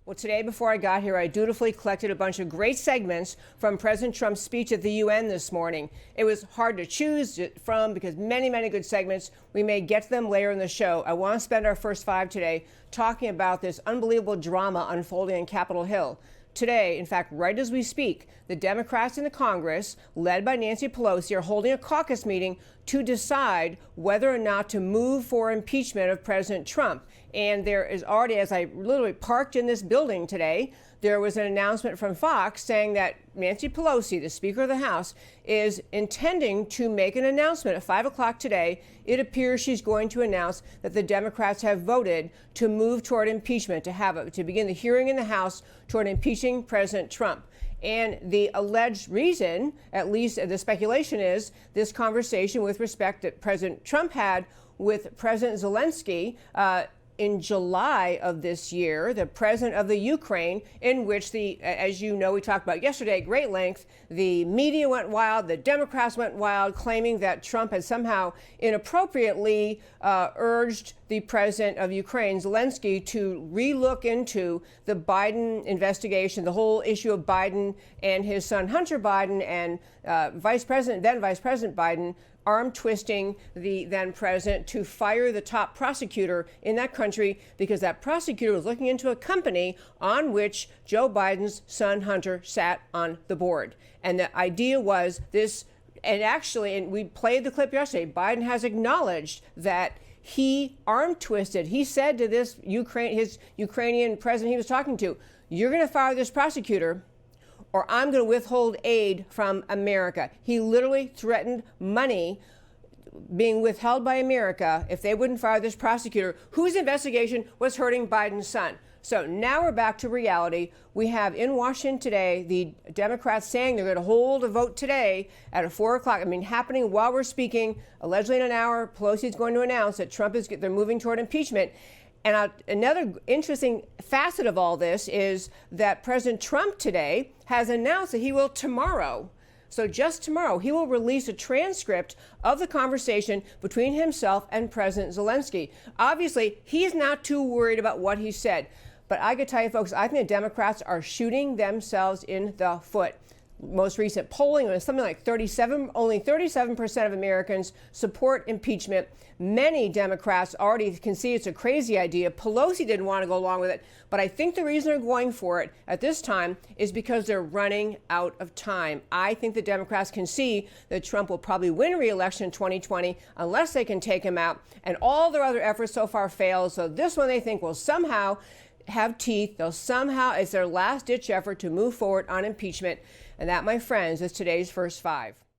Well, today, before I got here, I dutifully collected a bunch of great segments from President Trump's speech at the UN this morning. It was hard to choose from because many good segments. We may get to them later in the show. I want to spend our first five today talking about this unbelievable drama unfolding on Capitol Hill. Today, in fact, right as we speak, the Democrats in the Congress, led by Nancy Pelosi, are holding a caucus meeting to decide whether or not to move for impeachment of President Trump. And there is already, as I literally parked in this building today, there was an announcement from Fox saying that Nancy Pelosi, the Speaker of the House, is intending to make an announcement at 5 o'clock today. It appears she's going to announce that the Democrats have voted to move toward impeachment, to begin the hearing in the House toward impeaching President Trump. And the alleged reason, at least the speculation, is this conversation with respect that President Trump had with President Zelensky in July of this year, the president of the Ukraine, in which as you know, we talked about yesterday at great length, the media went wild, the Democrats went wild, claiming that Trump had somehow inappropriately urged the president of Ukraine, Zelensky, to relook into the Biden investigation, the whole issue of Biden and his son Hunter Biden and then Vice President Biden arm twisting the then president to fire the top prosecutor in that country because that prosecutor was looking into a company on which Joe Biden's son Hunter sat on the board. And the idea was this, and we played the clip yesterday, Biden has acknowledged that he arm twisted. He said to his Ukrainian president he was talking to, "You're going to fire this prosecutor, or I'm going to withhold aid from America." He literally threatened money being withheld by America if they wouldn't fire this prosecutor whose investigation was hurting Biden's son. So now we're back to reality. We have in Washington today the Democrats saying they're going to hold a vote today at 4 o'clock. Happening while we're speaking. Allegedly in an hour, Pelosi is going to announce that they're moving toward impeachment. And another interesting facet of all this is that President Trump today has announced that he will tomorrow, so just tomorrow, he will release a transcript of the conversation between himself and President Zelensky. Obviously, he's not too worried about what he said. But I could tell you, folks, I think the Democrats are shooting themselves in the foot. Most recent polling was something like only 37% of Americans support impeachment. Many Democrats already can see it's a crazy idea. Pelosi didn't want to go along with it. But I think the reason they're going for it at this time is because they're running out of time. I think the Democrats can see that Trump will probably win re-election in 2020 unless they can take him out. And all their other efforts so far failed. So this one they think will somehow have teeth. It's their last-ditch effort to move forward on impeachment. And that, my friends, is today's First Five.